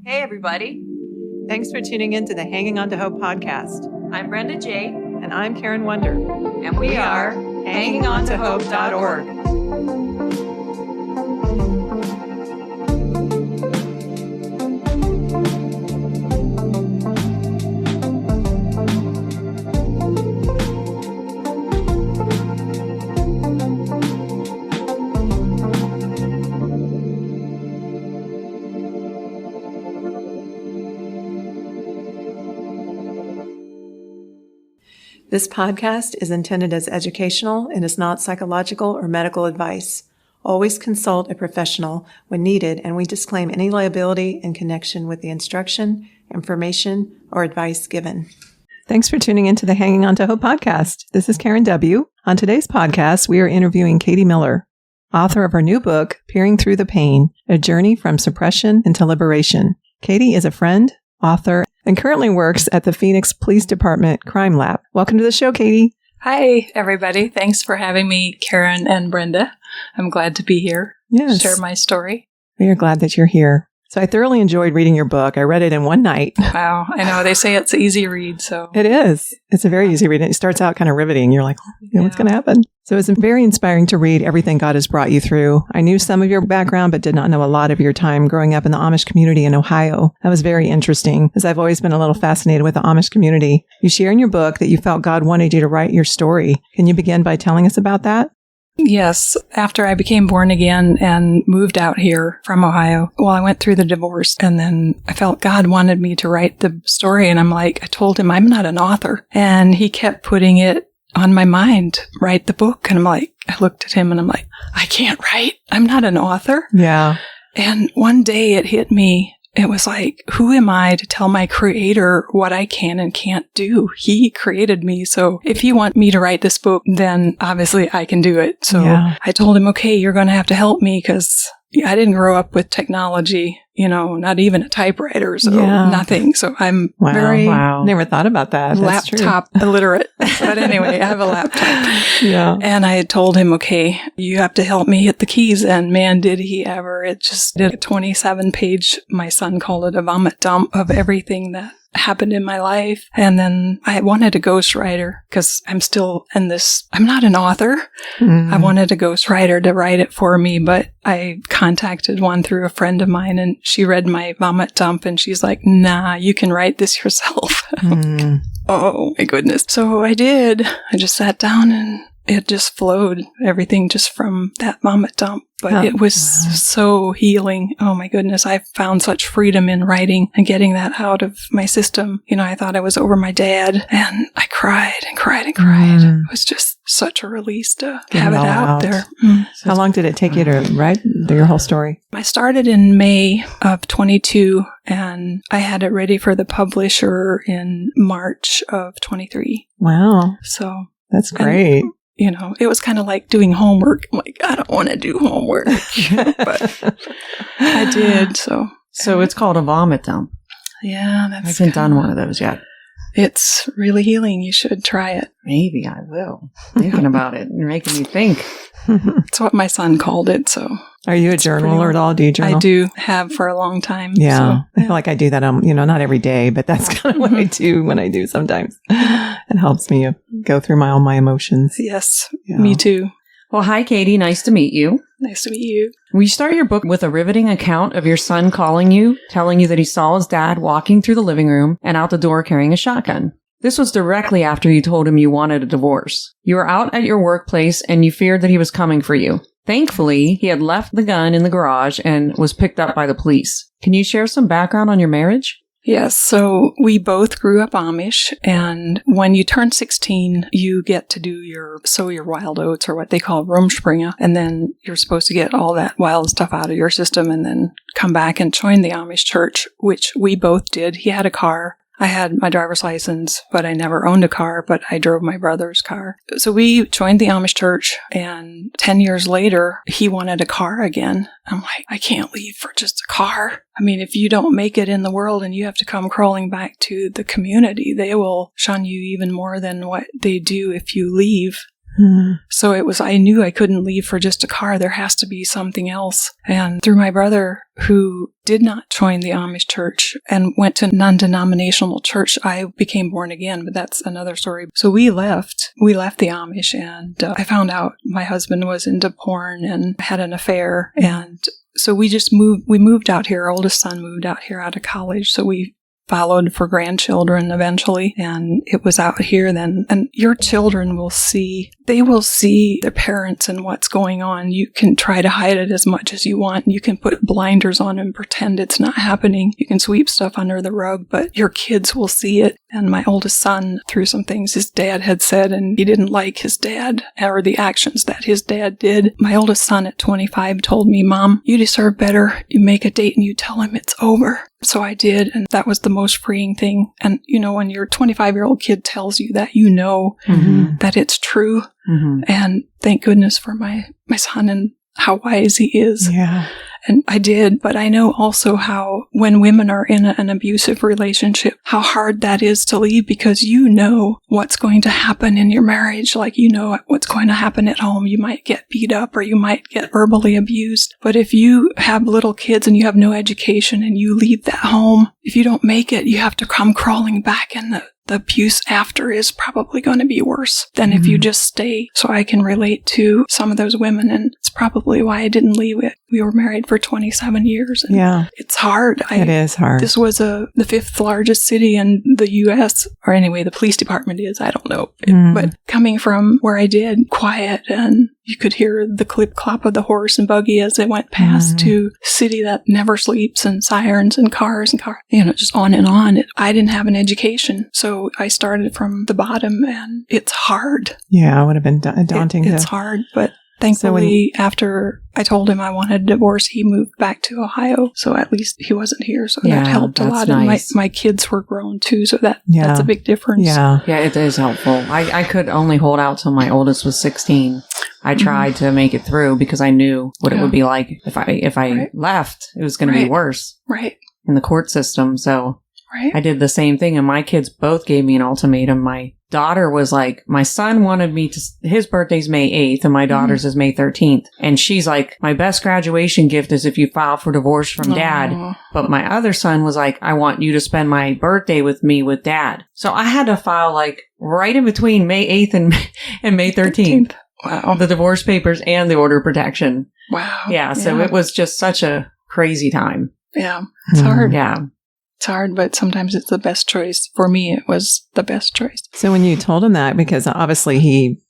Hey, everybody. Thanks for tuning in to the Hanging On to Hope podcast. I'm Brenda J. And I'm Karen Wonder. And we are hangingontohope.org. This podcast is intended as educational and is not psychological or medical advice. Always consult a professional when needed, and we disclaim any liability in connection with the instruction, information, or advice given. Thanks for tuning into the Hanging On to Hope podcast. This is Karen W. On today's podcast, we are interviewing Katie Miller, author of her new book, Peering Through the Pain, A Journey from Suppression into Liberation. Katie is a friend, author, and currently works at the Phoenix Police Department Crime Lab. Welcome to the show, Katie. Hi, everybody. Thanks for having me, Karen and Brenda. I'm glad to be here. Yes. Share my story. We are glad that you're here. So I thoroughly enjoyed reading your book. I read it in one night. Wow. I know. They say it's an easy read, so. It is. It's a very easy read. It starts out kind of riveting. You're like, what's going to happen? So it's very inspiring to read everything God has brought you through. I knew some of your background, but did not know a lot of your time growing up in the Amish community in Ohio. That was very interesting, as I've always been a little fascinated with the Amish community. You share in your book that you felt God wanted you to write your story. Can you begin by telling us about that? Yes. After I became born again and moved out here from Ohio, I went through the divorce, and then I felt God wanted me to write the story. And I told him I'm not an author. And he kept putting it on my mind, write the book. And I looked at him and I'm like, I can't write. I'm not an author. Yeah. And one day it hit me. It was like, who am I to tell my creator what I can and can't do? He created me. So if you want me to write this book, then obviously I can do it. So I told him, okay, you're going to have to help me, because I didn't grow up with technology, not even a typewriter, so nothing. So I'm Never thought about that. That's laptop illiterate. But anyway, I have a laptop. Yeah. And I told him, okay, you have to help me hit the keys. And man, did he ever. It just did a 27-page, my son called it a vomit dump of everything that happened in my life. And then I wanted a ghostwriter, because I'm still in this, I'm not an author. Mm. I wanted a ghostwriter to write it for me, but I contacted one through a friend of mine, and she read my vomit dump, and she's like, nah, you can write this yourself. Mm. Oh my goodness. So I did. I just sat down and it just flowed, everything just from that vomit dump. But it was so healing. Oh my goodness. I found such freedom in writing and getting that out of my system. I thought I was over my dad, and I cried and cried and cried. It was just such a release to have it out there. Mm. How long did it take you to write your whole story? I started in May of 22, and I had it ready for the publisher in March of 23. Wow. So that's great. It was kind of like doing homework. I'm like, I don't want to do homework. But I did, so. So it's called a vomit dump. Yeah, I haven't done one of those yet. It's really healing. You should try it. Maybe I will. Thinking about it. You're making me think. It's what my son called it, so. Are you a journaler at all? Do you journal? I do have for a long time. Yeah. So, I feel like I do that, not every day, but that's kind of what I do when I do sometimes. It helps me go through all my emotions. Yes, me too. Well, hi, Katie. Nice to meet you. Nice to meet you. We start your book with a riveting account of your son calling you, telling you that he saw his dad walking through the living room and out the door carrying a shotgun. This was directly after you told him you wanted a divorce. You were out at your workplace and you feared that he was coming for you. Thankfully, he had left the gun in the garage and was picked up by the police. Can you share some background on your marriage? Yes, so we both grew up Amish, and when you turn 16, you get to sow your wild oats, or what they call Rumspringa, and then you're supposed to get all that wild stuff out of your system and then come back and join the Amish church, which we both did. He had a car. I had my driver's license, but I never owned a car, but I drove my brother's car. So we joined the Amish church, and 10 years later, he wanted a car again. I'm like, I can't leave for just a car. I mean, if you don't make it in the world and you have to come crawling back to the community, they will shun you even more than what they do if you leave. So I knew I couldn't leave for just a car. There has to be something else. And through my brother, who did not join the Amish church and went to a non-denominational church, I became born again, but that's another story. So we left the Amish, and I found out my husband was into porn and had an affair. And so we moved out here. Our oldest son moved out here out of college. So we followed for grandchildren eventually, and it was out here then. And your children will see their parents and what's going on. You can try to hide it as much as you want. You can put blinders on and pretend it's not happening. You can sweep stuff under the rug, but your kids will see it. And my oldest son, through some things his dad had said, and he didn't like his dad or the actions that his dad did. My oldest son at 25 told me, "Mom, you deserve better. You make a date and you tell him it's over." So I did, and that was the most freeing thing. And, when your 25-year-old kid tells you that, that it's true. Mm-hmm. And thank goodness for my son and how wise he is. Yeah. And I did, but I know also how when women are in an abusive relationship, how hard that is to leave, because you know what's going to happen in your marriage. Like, what's going to happen at home. You might get beat up or you might get verbally abused. But if you have little kids and you have no education and you leave that home, if you don't make it, you have to come crawling back, and the abuse after is probably going to be worse than if you just stay. So I can relate to some of those women, and it's probably why I didn't leave it. We were married for 27 years. And it's hard. It is hard. This was the 5th largest city in the U.S., or anyway, the police department is. I don't know. But coming from where I did, quiet, and you could hear the clip-clop of the horse and buggy as they went past, to a city that never sleeps, and sirens and cars, just on and on. I didn't have an education, so I started from the bottom, and it's hard. Yeah, it would have been daunting. It's hard, but thankfully, after I told him I wanted a divorce, he moved back to Ohio, so at least he wasn't here, so that helped a lot. Nice. And my kids were grown too, so that's a big difference. Yeah, it is helpful. I could only hold out till my oldest was 16. I tried to make it through because I knew what it would be like if I left. It was going to be worse in the court system. So I did the same thing, and my kids both gave me an ultimatum. My daughter was like, my son wanted me to, his birthday's May 8th and my daughter's is May 13th. And she's like, my best graduation gift is if you file for divorce from dad. But my other son was like, I want you to spend my birthday with me with dad. So I had to file like right in between May 8th and May 13th. Wow. The divorce papers and the order of protection. Wow. Yeah. So it was just such a crazy time. Yeah. It's hard. Yeah. It's hard, but sometimes it's the best choice. For me, it was the best choice. So when you told him that, because obviously he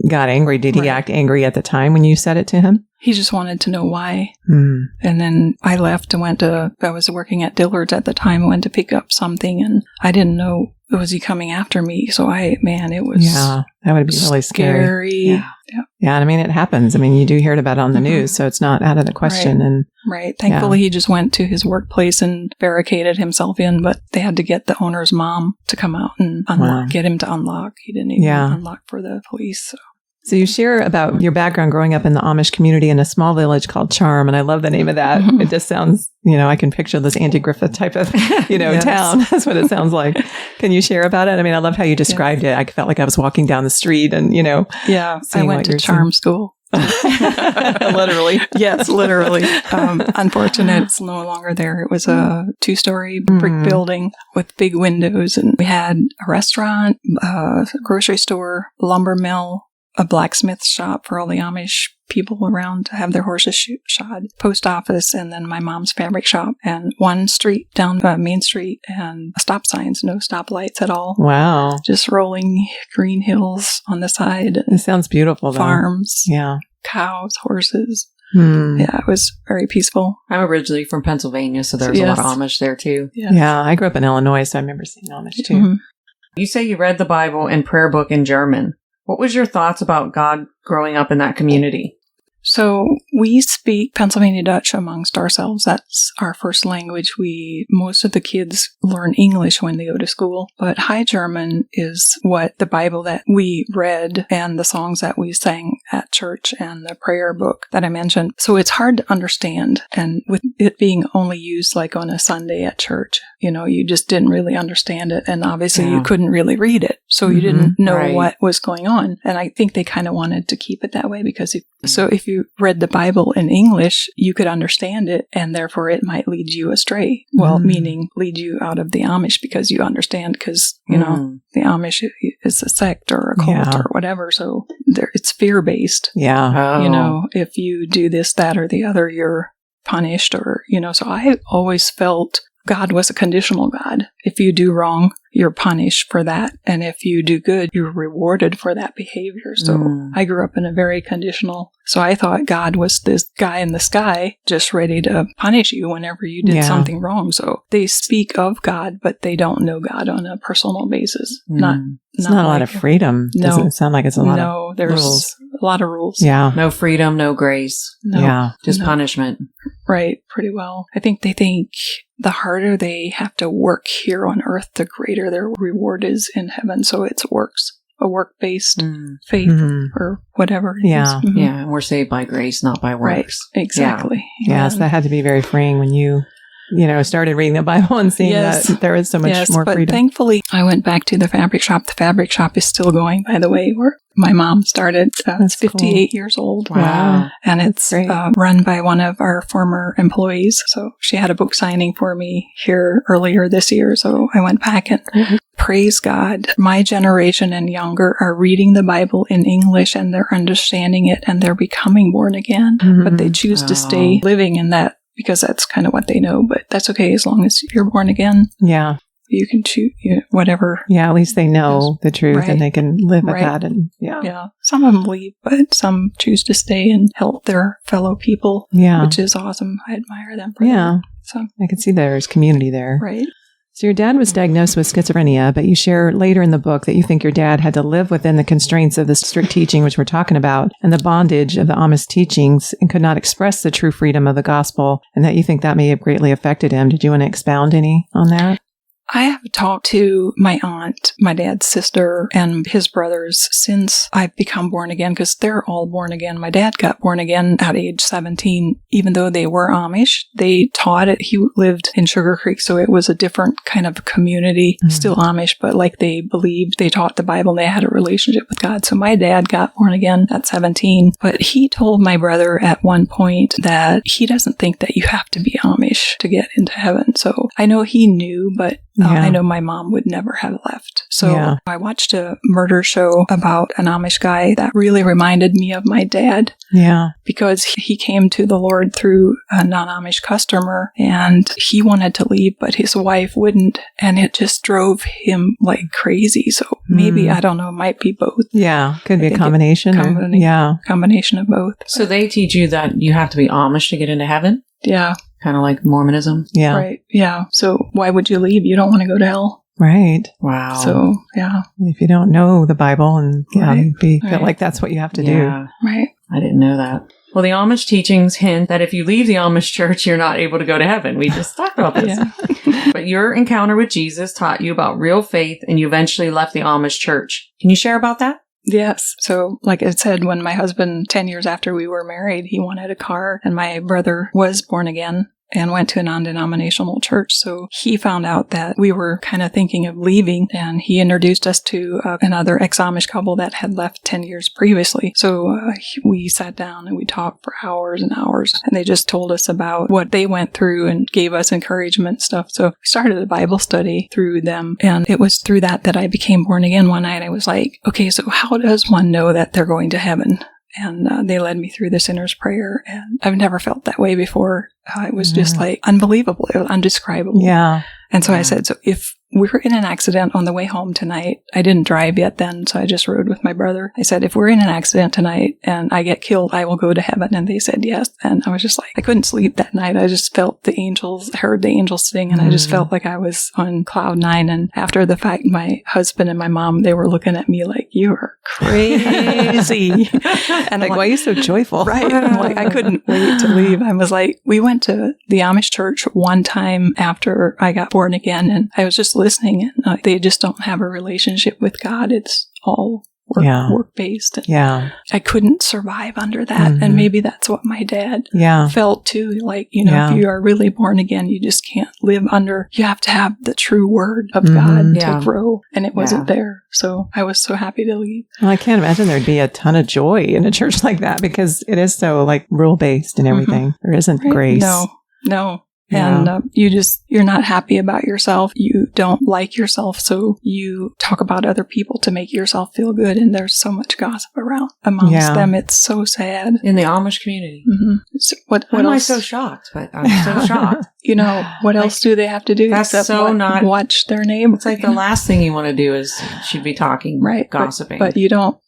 got angry, did he act angry at the time when you said it to him? He just wanted to know why. And then I left and I was working at Dillard's at the time, went to pick up something, and I didn't know, was he coming after me? So it was that would be really scary. Yeah. And I mean, it happens. I mean, you do hear about it on the news, so it's not out of the question. Right. Thankfully, he just went to his workplace and barricaded himself in, but they had to get the owner's mom to come out and get him to unlock. He didn't even unlock for the police. So you share about your background growing up in the Amish community in a small village called Charm, and I love the name of that. It just sounds, I can picture this Andy Griffith type of, town. That's what it sounds like. Can you share about it? I mean, I love how you described it. I felt like I was walking down the street and, Yeah, I went to Charm school. Literally. Yes, literally. Unfortunate, it's no longer there. It was a 2-story brick building with big windows, and we had a restaurant, a grocery store, lumber mill, a blacksmith shop for all the Amish people around to have their horses shod, post office, and then my mom's fabric shop, and one street down Main Street, and stop signs, no stoplights at all. Wow. Just rolling green hills on the side. It sounds beautiful, though. Farms. Yeah. Cows, horses. Yeah, it was very peaceful. I'm originally from Pennsylvania, so there's a lot of Amish there, too. Yeah, I grew up in Illinois, so I remember seeing Amish, too. You say you read the Bible and prayer book in German. What was your thoughts about God growing up in that community? So we speak Pennsylvania Dutch amongst ourselves. That's our first language. Most of the kids learn English when they go to school, but High German is what the Bible that we read and the songs that we sang at church and the prayer book that I mentioned. So it's hard to understand. And with it being only used like on a Sunday at church, you just didn't really understand it. And obviously you couldn't really read it. So you didn't know what was going on. And I think they kind of wanted to keep it that way because if you read the Bible in English, you could understand it, and therefore it might lead you astray. Well, meaning lead you out of the Amish because you understand, because, the Amish is a sect or a cult or whatever. So it's fear-based. Yeah. Oh. If you do this, that, or the other, you're punished or, so I always felt God was a conditional God. If you do wrong, you're punished for that. And if you do good, you're rewarded for that behavior. So I grew up in a very conditional. So I thought God was this guy in the sky just ready to punish you whenever you did something wrong. So they speak of God, but they don't know God on a personal basis. It's not a lot of freedom. No. Doesn't sound like it's a lot of No, there's rules. a lot of rules. Yeah. No freedom, no grace. No. Yeah. Just punishment. Right, pretty well. I think they think the harder they have to work here on earth, the greater their reward is in heaven. So it's a work-based faith or whatever. It Yeah. is. Mhm. Yeah, and we're saved by grace, not by Right, works. exactly. Yes, that had to be very freeing when you started reading the Bible and seeing that there is so much more but freedom. Thankfully, I went back to the fabric shop. The fabric shop is still going, by the way, where my mom started. It's 58 years old. Wow. And it's Great. run by one of our former employees. So she had a book signing for me here earlier this year. So I went back and praise God. My generation and younger are reading the Bible in English and they're understanding it and they're becoming born again. But they choose to stay living in that because that's kind of what they know. But that's okay as long as you're born again. Yeah. You can choose whatever. Yeah, at least they know the truth Right. and they can live with Right. that. And Yeah. Some of them leave, but some choose to stay and help their fellow people, Yeah. which is awesome. I admire them for Yeah. that. So, I can see there's community there. right. So your dad was diagnosed with schizophrenia, but you share later in the book that you think your dad had to live within the constraints of the strict teaching, which we're talking about, and the bondage of the Amish teachings, and could not express the true freedom of the gospel, and that you think that may have greatly affected him. Did you want to expound any on that? I have talked to my aunt, my dad's sister, and his brothers since I've become born again, because they're all born again. My dad got born again at age 17. Even though they were Amish, they taught it. He lived in Sugar Creek, so it was a different kind of community, still Amish, but like they believed, they taught the Bible, and they had a relationship with God. So my dad got born again at 17, but he told my brother at one point that he doesn't think that you have to be Amish to get into heaven. So I know he knew, but I know my mom would never have left. So I watched a murder show about an Amish guy that really reminded me of my dad. Yeah. Because he came to the Lord through a non-Amish customer and he wanted to leave, but his wife wouldn't. And it just drove him like crazy. So maybe, I don't know, it might be both. Yeah. Could be a combination. Combination of both. So they teach you that you have to be Amish to get into heaven? Yeah. Kind of like Mormonism? Yeah. Right. Yeah. So why would you leave? You don't want to go to hell. Right. Wow. So, yeah. If you don't know the Bible and Right. feel like that's what you have to do. Right. I didn't know that. Well, the Amish teachings hint that if you leave the Amish church, you're not able to go to heaven. We just talked about this. But your encounter with Jesus taught you about real faith and you eventually left the Amish church. Can you share about that? Yes. So, like I said, when my husband, 10 years after we were married, he wanted a car and my brother was born again and went to a non-denominational church. So he found out that we were kind of thinking of leaving and he introduced us to another ex-Amish couple that had left 10 years previously. So we sat down and we talked for hours and hours and they just told us about what they went through and gave us encouragement stuff. So we started a Bible study through them and it was through that I became born again one night. I was like, okay, so how does one know that they're going to heaven? And they led me through the sinner's prayer. And I've never felt that way before. It was just like unbelievable. It was undescribable. Yeah. And so I said, so if we were in an accident on the way home tonight. I didn't drive yet then, so I just rode with my brother. I said, if we're in an accident tonight and I get killed, I will go to heaven. And they said yes. And I was just like, I couldn't sleep that night. I just felt the angels, heard the angels sing, and I just felt like I was on cloud 9. And after the fact, my husband and my mom, they were looking at me like, you are crazy. And Like, why are you so joyful? Right. I'm like, I couldn't wait to leave. I was like, we went to the Amish church one time after I got born again, and I was just listening, and they just don't have a relationship with God. It's all work-based. And I couldn't survive under that. And maybe that's what my dad felt too. Like, if you are really born again, you just can't live under, you have to have the true word of God to grow. And it wasn't there. So I was so happy to leave. Well, I can't imagine there'd be a ton of joy in a church like that because it is so like rule-based and everything. There isn't grace. No. And you're not happy about yourself. You don't like yourself. So you talk about other people to make yourself feel good. And there's so much gossip around amongst them. It's so sad. In the Amish community. So what Why am I else? so shocked? But I'm so shocked. What else do they have to do That's except so not watch their neighbor? It's like the last thing you want to do is should be talking, gossiping. But you don't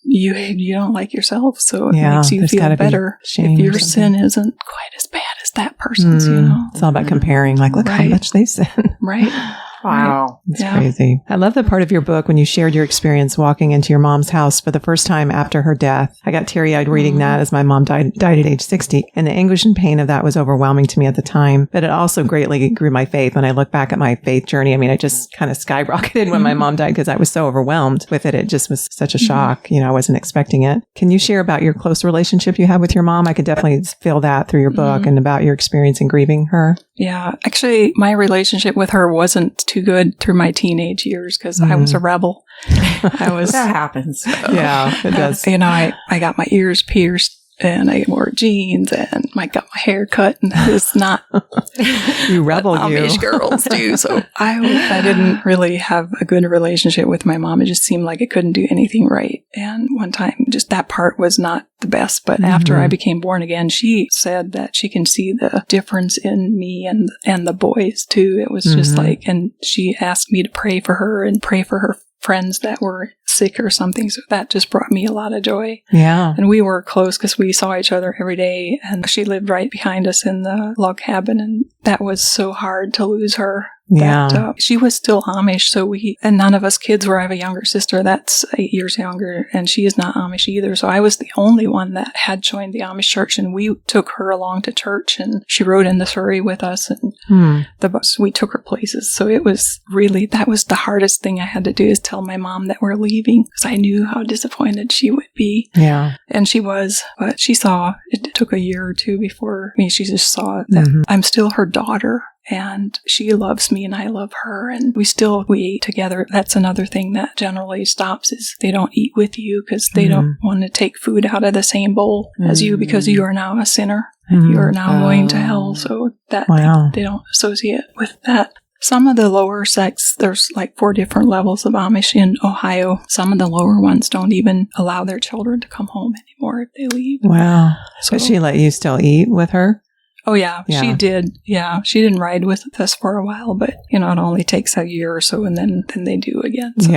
like yourself, so it makes you feel better if your sin isn't quite as bad as that person's. It's all about comparing. Like, look how much they sin. Right. Wow. It's crazy. I love the part of your book when you shared your experience walking into your mom's house for the first time after her death. I got teary-eyed reading that as my mom died at age 60. And the anguish and pain of that was overwhelming to me at the time. But it also greatly grew my faith. When I look back at my faith journey, I mean, I just kind of skyrocketed when my mom died because I was so overwhelmed with it. It just was such a shock. I wasn't expecting it. Can you share about your close relationship you have with your mom? I could definitely feel that through your book and about your experience in grieving her. Yeah. Actually, my relationship with her wasn't too good through my teenage years because I was a rebel. That happens. Yeah, it does. I got my ears pierced and I wore jeans and I got my hair cut, and that is not you rebel Amish girls do. So I didn't really have a good relationship with my mom. It just seemed like I couldn't do anything right. And one time, just that part was not the best. But after I became born again, she said that she can see the difference in me and the boys too. It was just like, and she asked me to pray for her and pray for her friends that were sick or something. So that just brought me a lot of joy. Yeah. And we were close because we saw each other every day. And she lived right behind us in the log cabin. And that was so hard to lose her. Yeah. She was still Amish, and none of us kids were. I have a younger sister that's 8 years younger, and she is not Amish either. So I was the only one that had joined the Amish church, and we took her along to church, and she rode in the Surrey with us, and the bus, we took her places. So it was really, that was the hardest thing I had to do, is tell my mom that we're leaving, because I knew how disappointed she would be. Yeah. And she was, but she saw, it took a year or two before, she just saw that I'm still her daughter. And she loves me and I love her, and we eat together. That's another thing that generally stops, is they don't eat with you because they don't want to take food out of the same bowl as you, because you are now a sinner and you are now going to hell. So that they don't associate with that. Some of the lower sects, there's like 4 different levels of Amish in Ohio. Some of the lower ones don't even allow their children to come home anymore if they leave. Wow. So, but she let you still eat with her? Oh, yeah, she did. Yeah, she didn't ride with us for a while, but, it only takes a year or so, and then they do again. So,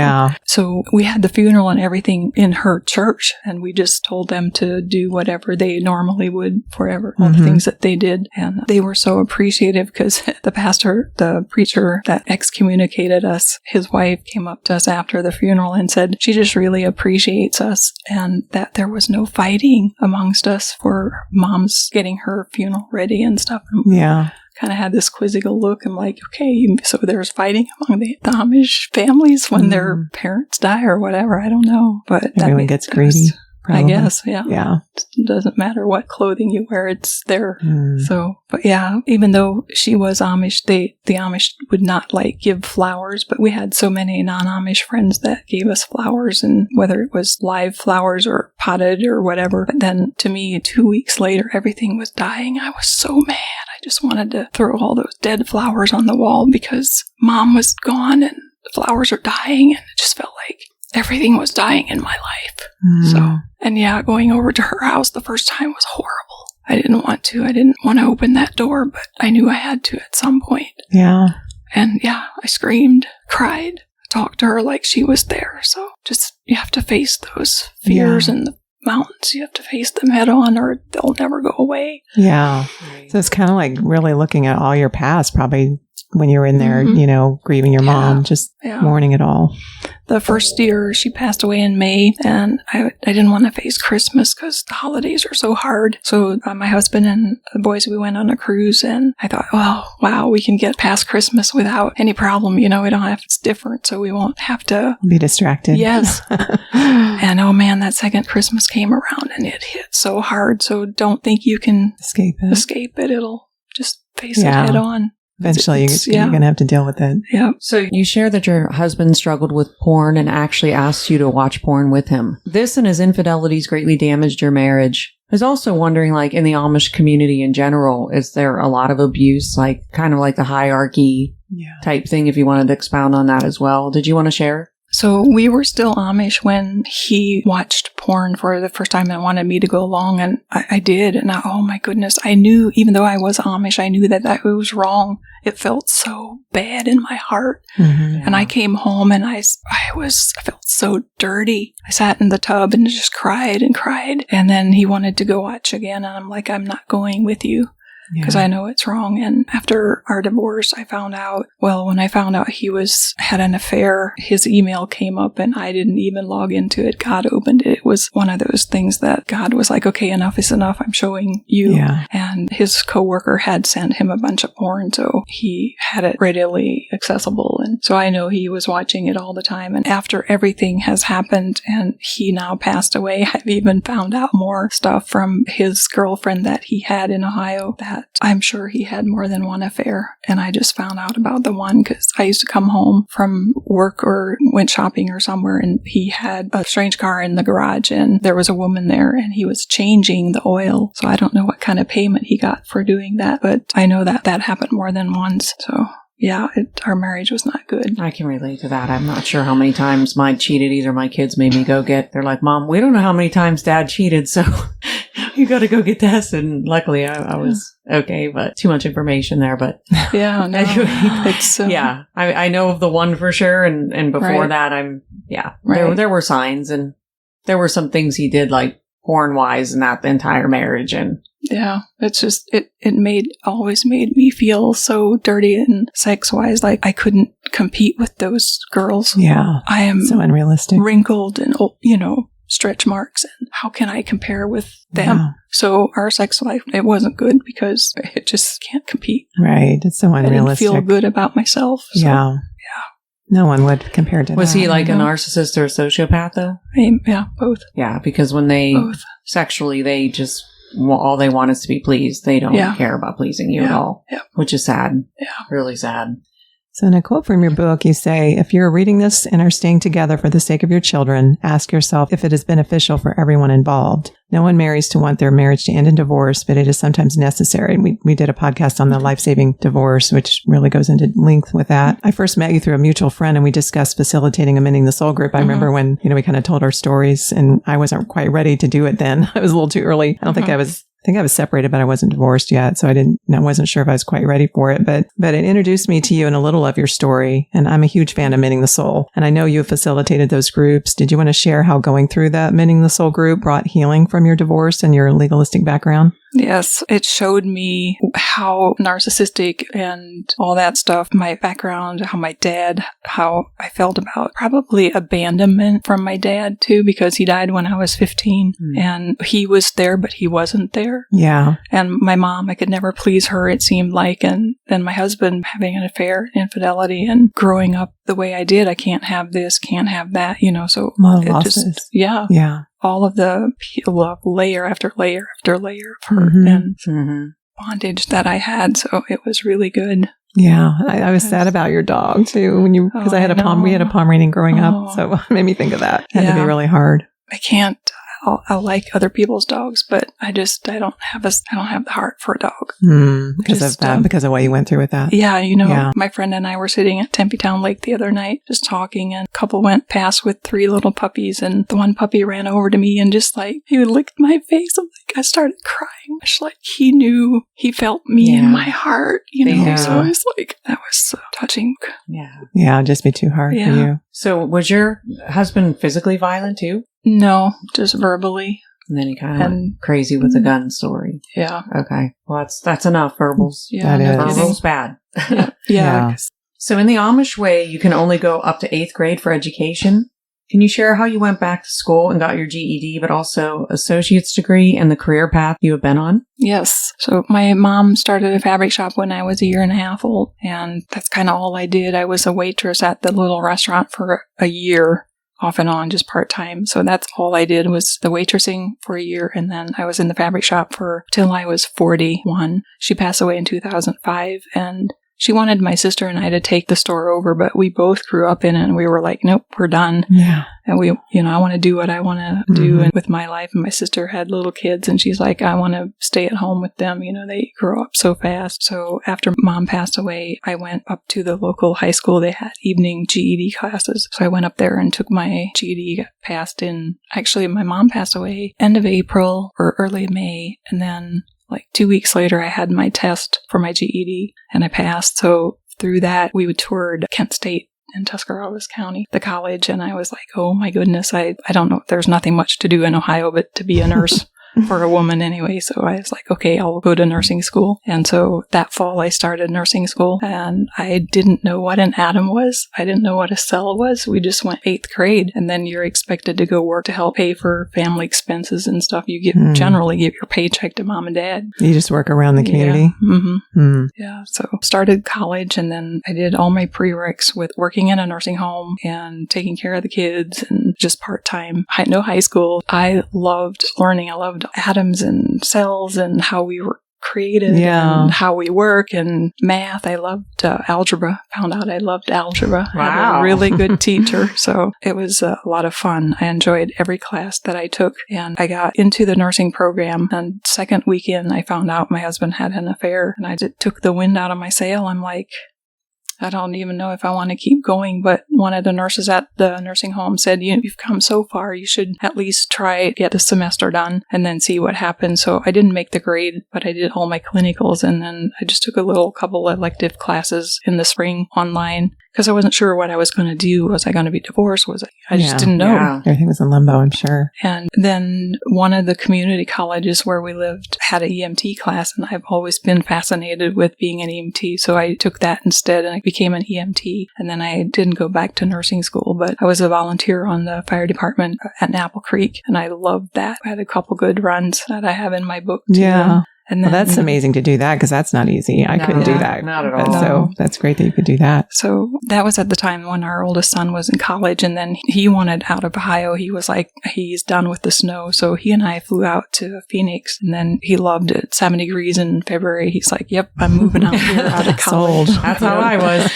So we had the funeral and everything in her church, and we just told them to do whatever they normally would forever, all the things that they did. And they were so appreciative because the preacher that excommunicated us, his wife came up to us after the funeral and said she just really appreciates us, and that there was no fighting amongst us for Mom's getting her funeral ready and stuff. And kind of had this quizzical look. I'm like, okay, so there's fighting among the Amish families when their parents die or whatever. I don't know, but everyone gets greedy. Probably. I guess, yeah. Yeah. It doesn't matter what clothing you wear, it's there. So, but yeah, even though she was Amish, the Amish would not give flowers, but we had so many non-Amish friends that gave us flowers, and whether it was live flowers or potted or whatever. But then to me, 2 weeks later, everything was dying. I was so mad. I just wanted to throw all those dead flowers on the wall because Mom was gone and the flowers are dying, and it just felt like everything was dying in my life. So, and going over to her house the first time was horrible. I didn't want to open that door, but I knew I had to at some point. Yeah. And I screamed, cried, talked to her like she was there. So just, you have to face those fears and the mountains. You have to face them head on or they'll never go away. Yeah. So it's kind of like really looking at all your past, probably when you were in there, grieving your mom, just mourning it all. The first year she passed away in May, and I didn't want to face Christmas because the holidays are so hard. So my husband and the boys, we went on a cruise, and I thought, oh, wow, we can get past Christmas without any problem. We don't have, it's different, so we won't have to be distracted. Yes. And oh man, that second Christmas came around and it hit so hard. So don't think you can escape it. It'll just face it head on. Eventually, you're going to have to deal with it. Yeah. So you share that your husband struggled with porn and actually asked you to watch porn with him. This and his infidelities greatly damaged your marriage. I was also wondering, like, in the Amish community in general, is there a lot of abuse, like kind of like the hierarchy type thing, if you wanted to expound on that as well? Did you want to share? So we were still Amish when he watched porn for the first time and wanted me to go along, and I did. And oh my goodness, I knew, even though I was Amish, I knew that it was wrong. It felt so bad in my heart. And I came home and I felt so dirty. I sat in the tub and just cried and cried. And then he wanted to go watch again, and I'm like, I'm not going with you. Because I know it's wrong. And after our divorce, I found out, when I found out he had an affair, his email came up and I didn't even log into it. God opened it. It was one of those things that God was like, okay, enough is enough. I'm showing you. And his coworker had sent him a bunch of porn, so he had it readily accessible. And so I know he was watching it all the time. And after everything has happened and he now passed away, I've even found out more stuff from his girlfriend that he had in Ohio that I'm sure he had more than one affair. And I just found out about the one because I used to come home from work or went shopping or somewhere, and he had a strange car in the garage and there was a woman there and he was changing the oil. So I don't know what kind of payment he got for doing that, but I know that happened more than once. So yeah, our marriage was not good. I can relate to that. I'm not sure how many times Mike cheated. Either my kids made me go they're like, Mom, we don't know how many times Dad cheated, so you got to go get tested. And luckily I was okay, but too much information there. But yeah, no, anyway, it's I know of the one for sure. And before that, there were signs, and there were some things he did, like porn wise, and that the entire marriage. And yeah, it's just, it always made me feel so dirty and sex wise, like I couldn't compete with those girls. Yeah. I am so unrealistic, wrinkled and, stretch marks, and how can I compare with them? Yeah. So our sex life, it wasn't good because it just can't compete. Right. It's so unrealistic. I didn't feel good about myself. So, yeah. No one would compare to that. Was he like a narcissist or a sociopath though? Yeah, both. Yeah, because when they sexually, they just, all they want is to be pleased. They don't care about pleasing you at all, which is sad. Yeah. Really sad. So in a quote from your book, you say, if you're reading this and are staying together for the sake of your children, ask yourself if it is beneficial for everyone involved. No one marries to want their marriage to end in divorce, but it is sometimes necessary. And we did a podcast on the life-saving divorce, which really goes into length with that. I first met you through a mutual friend, and we discussed facilitating a Mending the Soul group. I remember when, we kind of told our stories, and I wasn't quite ready to do it then. I was a little too early. I think I was separated, but I wasn't divorced yet. So I wasn't sure if I was quite ready for it, but it introduced me to you and a little of your story. And I'm a huge fan of Mending the Soul. And I know you have facilitated those groups. Did you want to share how going through that Mending the Soul group brought healing from your divorce and your legalistic background? Yes, it showed me how narcissistic and all that stuff, my background, how my dad, how I felt about probably abandonment from my dad too, because he died when I was 15 and he was there, but he wasn't there. Yeah. And my mom, I could never please her, it seemed like. And then my husband having an affair, infidelity, and growing up the way I did, I can't have this, can't have that, so it losses. Just, yeah. All of the layer after layer after layer of hurt and bondage that I had. So it was really good. Yeah. I was sad about your dog too, because we had a Pomeranian growing up. So it made me think of that. It had to be really hard. I can't, I'll like other people's dogs, but I don't have the heart for a dog. Because of that, because of what you went through with that. Yeah, my friend and I were sitting at Tempe Town Lake the other night, just talking, and a couple went past with 3 little puppies, and the one puppy ran over to me and just like, he licked my face. I started crying. It's like he knew, he felt me in my heart, So I was like, that was so touching. Yeah, it'd just be too hard for you. So was your husband physically violent too? No, just verbally. And then he kind of went crazy with the gun story. Yeah. Okay. Well, that's enough. Verbals. Yeah, that is. Verbals bad. Yeah. So in the Amish way, you can only go up to 8th grade for education. Can you share how you went back to school and got your GED, but also associate's degree and the career path you have been on? Yes. So my mom started a fabric shop when I was 1.5 years old, and that's kind of all I did. I was a waitress at the little restaurant for a year, off and on, just part-time. So that's all I did was the waitressing for a year, and then I was in the fabric shop till I was 41. She passed away in 2005, and she wanted my sister and I to take the store over, but we both grew up in it, and we were like, nope, we're done. Yeah. And I want to do what I want to do with my life. And my sister had little kids, and she's like, I want to stay at home with them. They grow up so fast. So after Mom passed away, I went up to the local high school. They had evening GED classes. So I went up there and took my GED, got passed in. Actually, my mom passed away end of April or early May. And then like 2 weeks later, I had my test for my GED and I passed. So through that, we toured Kent State in Tuscarawas County, the college, and I was like, oh my goodness, I don't know, there's nothing much to do in Ohio but to be a nurse for a woman anyway. So I was like, okay, I'll go to nursing school. And so that fall I started nursing school, and I didn't know what an atom was. I didn't know what a cell was. We just went 8th grade, and then you're expected to go work to help pay for family expenses and stuff. You generally give your paycheck to mom and dad. You just work around the community? Yeah. Yeah. So started college, and then I did all my prereqs with working in a nursing home and taking care of the kids and just part-time. No high school. I loved learning. I loved atoms and cells and how we were created and how we work, and math. I loved algebra. Found out I loved algebra. Wow. I had a really good teacher. So it was a lot of fun. I enjoyed every class that I took, and I got into the nursing program. And second weekend, I found out my husband had an affair, and I just took the wind out of my sail. I'm like, I don't even know if I want to keep going, but one of the nurses at the nursing home said, you've come so far, you should at least try get the semester done and then see what happens. So I didn't make the grade, but I did all my clinicals, and then I just took a couple elective classes in the spring online because I wasn't sure what I was going to do. Was I going to be divorced? I just didn't know. Yeah. Everything was in limbo, I'm sure. And then one of the community colleges where we lived had an EMT class, and I've always been fascinated with being an EMT. So I took that instead, and I became an EMT. And then I didn't go back to nursing school, but I was a volunteer on the fire department at Apple Creek, and I loved that. I had a couple good runs that I have in my book too. Yeah. And then, that's amazing to do that, because that's not easy. I couldn't do that. Not at all. So that's great that you could do that. So that was at the time when our oldest son was in college, and then he wanted out of Ohio. He was like, he's done with the snow. So he and I flew out to Phoenix, and then he loved it. 7 degrees in February. He's like, yep, I'm moving out here out of college. Sold. That's how I was.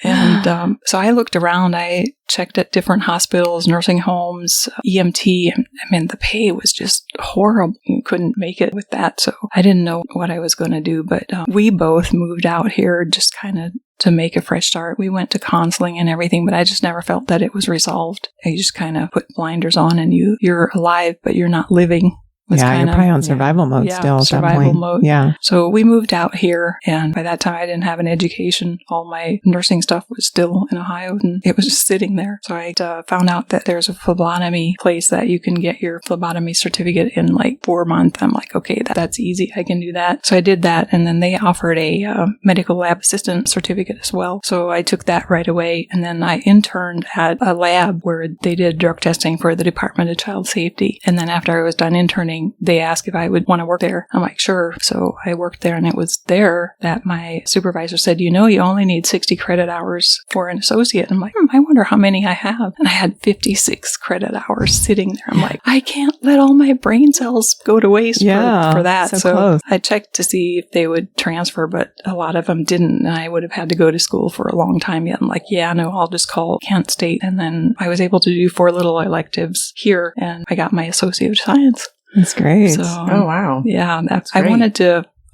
And so I looked around. I checked at different hospitals, nursing homes, EMT. I mean, the pay was just horrible. You couldn't make it with that. So I didn't know what I was going to do. But we both moved out here just kind of to make a fresh start. We went to counseling and everything, but I just never felt that it was resolved. You just kind of put blinders on, and you're alive, but you're not living. You're probably on survival mode still at that point. Mode. Yeah. So we moved out here, and by that time I didn't have an education. All my nursing stuff was still in Ohio, and it was just sitting there. So I found out that there's a phlebotomy place that you can get your phlebotomy certificate in like 4 months. I'm like, okay, that's easy. I can do that. So I did that, and then they offered a medical lab assistant certificate as well. So I took that right away, and then I interned at a lab where they did drug testing for the Department of Child Safety. And then after I was done interning, morning, they asked if I would want to work there. I'm like, sure. So I worked there, and it was there that my supervisor said, you only need 60 credit hours for an associate. I'm like, I wonder how many I have. And I had 56 credit hours sitting there. I'm like, I can't let all my brain cells go to waste for that. So close. I checked to see if they would transfer, but a lot of them didn't. And I would have had to go to school for a long time yet. I'm like, I'll just call Kent State. And then I was able to do 4 little electives here, and I got my Associate of Science. That's great. So, oh, wow. Yeah, that's great.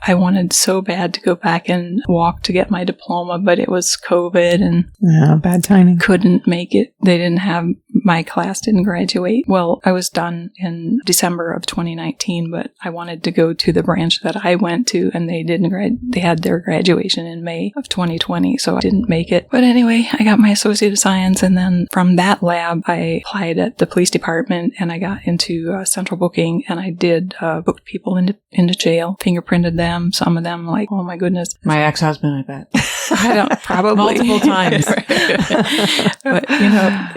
I wanted so bad to go back and walk to get my diploma, but it was COVID and bad timing. Couldn't make it. My class didn't graduate. Well, I was done in December of 2019, but I wanted to go to the branch that I went to, and they had their graduation in May of 2020, so I didn't make it. But anyway, I got my Associate of Science, and then from that lab, I applied at the police department, and I got into central booking, and I did book people into jail, fingerprinted them. Some of them, like, oh my goodness. My ex-husband, I bet. I don't, probably. Multiple times. But,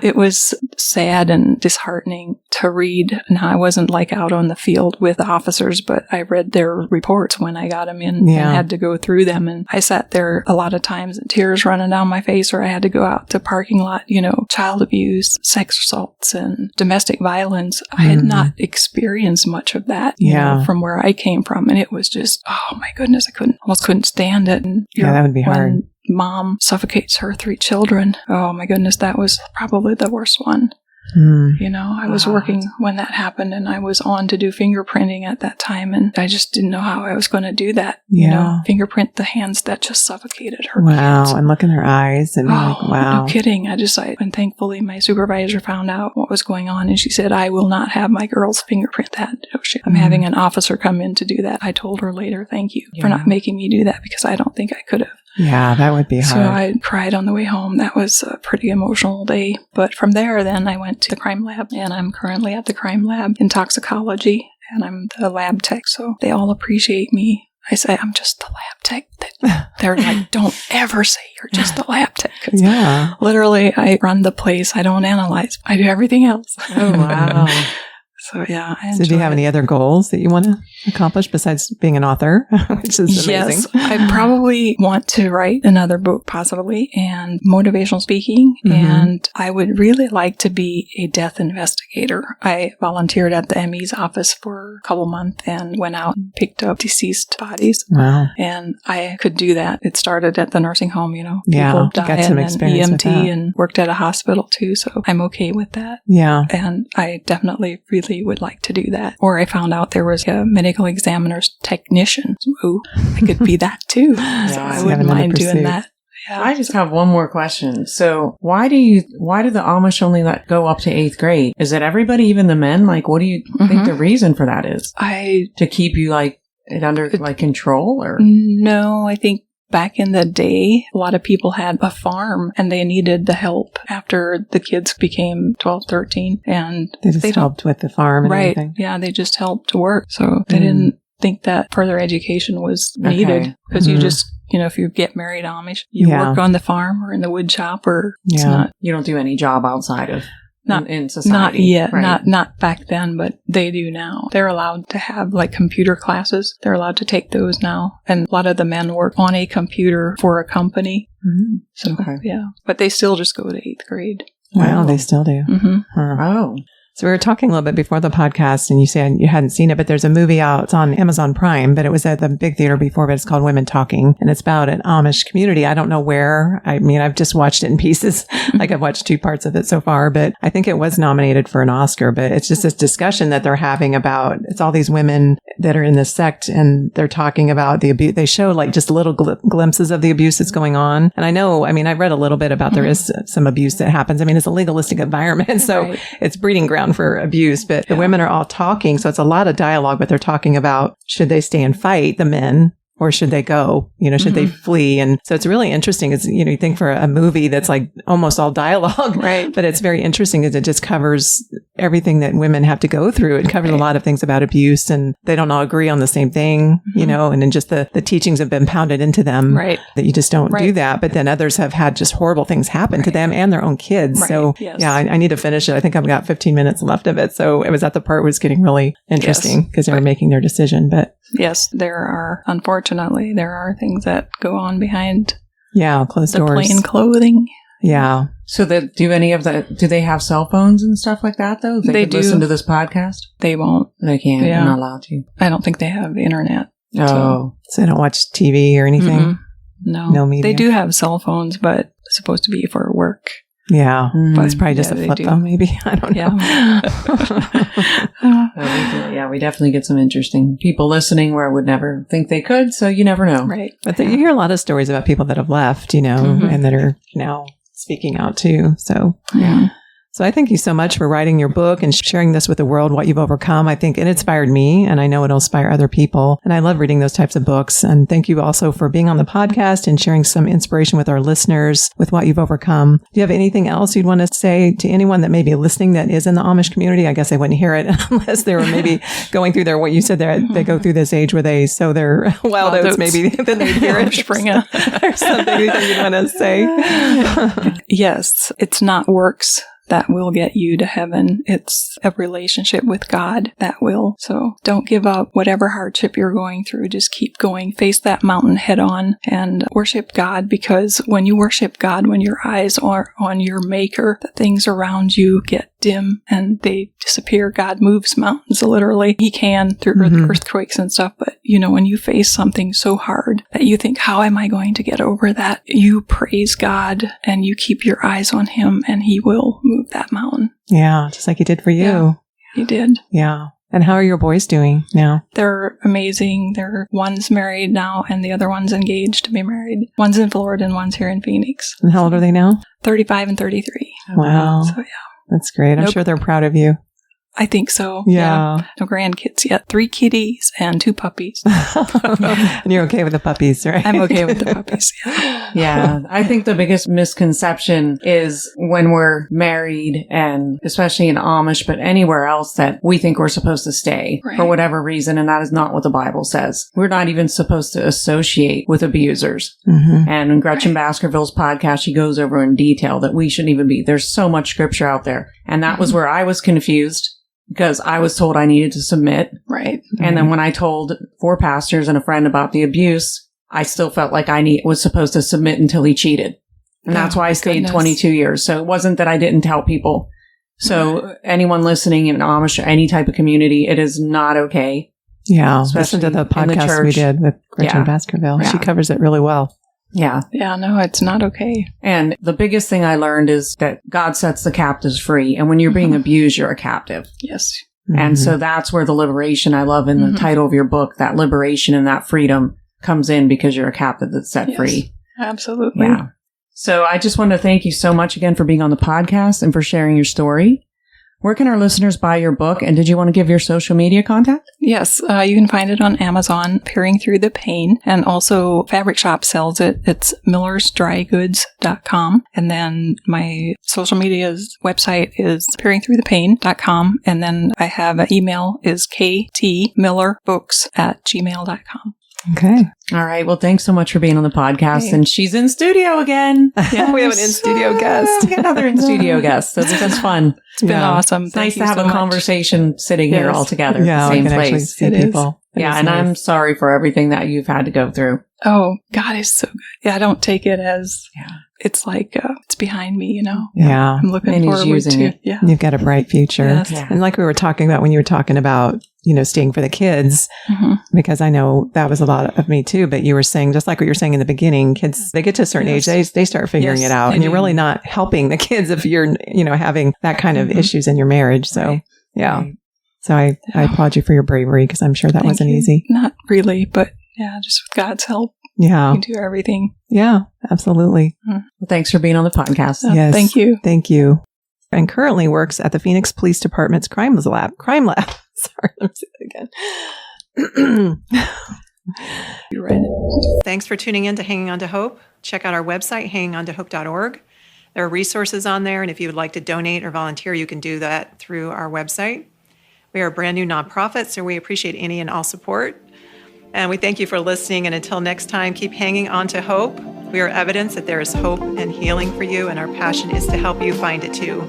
it was sad and disheartening to read. Now, I wasn't like out on the field with the officers, but I read their reports when I got them in and had to go through them. And I sat there a lot of times and tears running down my face, or I had to go out to parking lot, child abuse, sex assaults, and domestic violence. I had not experienced much of that, from where I came from. And it was just, oh my goodness, I almost couldn't stand it. And that would be hard. Mom suffocates her 3 children. Oh my goodness, that was probably the worst one. I was working when that happened, and I was on to do fingerprinting at that time, and I just didn't know how I was going to do that. Fingerprint the hands that just suffocated her. Wow, kids. And look in her eyes, and wow. No kidding. And thankfully my supervisor found out what was going on, and she said, I will not have my girls fingerprint that. I'm having an officer come in to do that. I told her later, thank you for not making me do that, because I don't think I could have. Yeah, that would be hard. So I cried on the way home. That was a pretty emotional day. But from there, then I went to the crime lab, and I'm currently at the crime lab in toxicology, and I'm the lab tech. So they all appreciate me. I say, I'm just the lab tech. They're like, don't ever say you're just the lab tech. Literally, I run the place. I don't analyze. I do everything else. Oh, wow. So, yeah. So do you have any other goals that you want to accomplish besides being an author, which is amazing? Yes, I probably want to write another book, possibly, and motivational speaking. And I would really like to be a death investigator. I volunteered at the ME's office for a couple months and went out and picked up deceased bodies. Wow. And I could do that. It started at the nursing home, People got some experience EMT with that. And worked at a hospital too. So I'm okay with that. Yeah. And I definitely really would like to do that. Or I found out there was a medical examiner's technician. Ooh, I could be that too. So I wouldn't mind doing that. Yeah. I just have one more question. So why do the Amish only let go up to 8th grade? Is it everybody, even the men? Like, what do you think the reason for that is? To keep you under control, or? No, I think back in the day, a lot of people had a farm and they needed the help after the kids became 12, 13. And they just helped with the farm and everything. Yeah, they just helped to work. So they didn't think that further education was needed, because you just, if you get married Amish, you work on the farm or in the wood shop, or it's not. You don't do any job outside of in society. Not yet. Right. Not back then, but they do now. They're allowed to have computer classes. They're allowed to take those now. And a lot of the men work on a computer for a company. So, but they still just go to 8th grade. Wow, they still do. Oh. So we were talking a little bit before the podcast, and you said you hadn't seen it, but there's a movie out. It's on Amazon Prime, but it was at the big theater before, but it's called Women Talking, and it's about an Amish community. I don't know where. I mean, I've just watched it in pieces. I've watched 2 parts of it so far, but I think it was nominated for an Oscar. But it's just this discussion that they're having about, it's all these women that are in this sect, and they're talking about the abuse. They show just little glimpses of the abuse that's going on. And I've read a little bit about there is some abuse that happens. I mean, it's a legalistic environment, so it's breeding ground for abuse, but the women are all talking. So it's a lot of dialogue, but they're talking about, should they stay and fight, the men, or should they go? Should they flee? And so it's really interesting. It's, you think for a movie that's almost all dialogue, right? But it's very interesting because it just covers everything that women have to go through. It covers a lot of things about abuse, and they don't all agree on the same thing, you know, and then just the teachings have been pounded into them that you just don't do that. But then others have had just horrible things happen to them and their own kids. So yeah, I need to finish it. I think I've got 15 minutes left of it. So it was at the part where it's getting really interesting because they were making their decision. But yes, unfortunately, there are things that go on behind closed the doors. plain clothing. Yeah. So do they have cell phones and stuff like that though? They do. Listen to this podcast? They won't. They can't. Yeah. They're not allowed to. I don't think they have internet. Oh. So they don't watch TV or anything? Mm-hmm. No media. They do have cell phones, but it's supposed to be for work. Yeah. But it's probably just a flip phone, maybe. I don't know. We definitely get some interesting people listening where I would never think they could. So you never know. Right. But you hear a lot of stories about people that have left, you know, and that are now speaking out too. So, So I thank you so much for writing your book and sharing this with the world, what you've overcome. I think it inspired me, and I know it'll inspire other people. And I love reading those types of books. And thank you also for being on the podcast and sharing some inspiration with our listeners with what you've overcome. Do you have anything else you'd want to say to anyone that may be listening that is in the Amish community? I guess they wouldn't hear it unless they were maybe going through what you said there. They go through this age where they sow their wild oats, maybe then they'd hear it. Springer. Or something you'd want to say. Yes, it's not works that will get you to heaven. It's a relationship with God that will. So don't give up whatever hardship you're going through. Just keep going. Face that mountain head on and worship God, because when you worship God, when your eyes are on your Maker, the things around you get dim and they disappear. God moves mountains, literally. He can through earthquakes and stuff. But, you know, when you face something so hard that you think, how am I going to get over that? You praise God and you keep your eyes on Him, and He will move that mountain. Yeah, just like He did for you. Yeah, He did. Yeah. And how are your boys doing now? They're amazing. One's married now and the other one's engaged to be married. One's in Florida and one's here in Phoenix. And how old are they now? 35 and 33. Wow. So, yeah. That's great. I'm sure they're proud of you. I think so. Yeah. No grandkids yet. 3 kitties and 2 puppies. And you're okay with the puppies, right? I'm okay with the puppies. Yeah. I think the biggest misconception is when we're married, and especially in Amish, but anywhere else, that we think we're supposed to stay for whatever reason. And that is not what the Bible says. We're not even supposed to associate with abusers. And in Gretchen Baskerville's podcast, she goes over in detail that we shouldn't even be. There's so much scripture out there. And that was where I was confused, because I was told I needed to submit. Right. And then when I told 4 pastors and a friend about the abuse, I still felt like I was supposed to submit until he cheated. And that's why I stayed 22 years. So it wasn't that I didn't tell people. So anyone listening in Amish or any type of community, it is not okay. Yeah. Listen to the podcast we did with Gretchen Baskerville. She covers it really well. Yeah. Yeah, no, it's not okay. And the biggest thing I learned is that God sets the captives free. And when you're being abused, you're a captive. Yes. And so that's where the liberation I love in the title of your book, that liberation and that freedom comes in, because you're a captive that's set free. Absolutely. Yeah. So I just want to thank you so much again for being on the podcast and for sharing your story. Where can our listeners buy your book? And did you want to give your social media contact? Yes, you can find it on Amazon, Peering Through the Pain. And also Fabric Shop sells it. It's millersdrygoods.com. And then my social media's website is peeringthroughthepain.com. And then I have an email is ktmillerbooks@gmail.com. Okay. All right. Well, thanks so much for being on the podcast. Hey. And she's in studio again. Yeah, we have an in-studio guest. Another in-studio guest. So this is fun. It's been awesome. It's nice to have a conversation sitting here all together yeah, in the same place. Actually see people. Yeah, and I'm sorry for everything that you've had to go through. Oh, God is so good. Yeah, I don't take it as, it's like, it's behind me, you know? Yeah. I'm looking forward to it. Yeah. You've got a bright future. Yes. Yeah. And like we were talking about when you were talking about, you know, staying for the kids, because I know that was a lot of me too, but you were saying, just like what you were saying in the beginning, kids, they get to a certain age, they start figuring it out, and you're really not helping the kids if you're, you know, having that kind of issues in your marriage. So, So I applaud you for your bravery, because I'm sure that wasn't easy. Not really, but just with God's help. Yeah. You do everything. Yeah, absolutely. Mm-hmm. Well, thanks for being on the podcast. Yes. Thank you. Thank you. And currently works at the Phoenix Police Department's Crime Lab. Sorry, let me say that again. You read it. Thanks for tuning in to Hanging On to Hope. Check out our website, hangingontohope.org. There are resources on there, and if you would like to donate or volunteer, you can do that through our website. We are a brand new nonprofit, so we appreciate any and all support. And we thank you for listening, and until next time, keep hanging on to hope. We are evidence that there is hope and healing for you, and our passion is to help you find it too.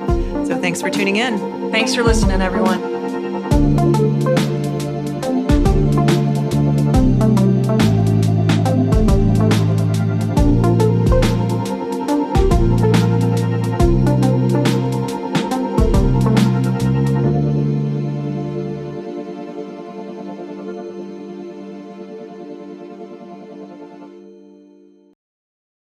So thanks for tuning in. Thanks for listening, everyone.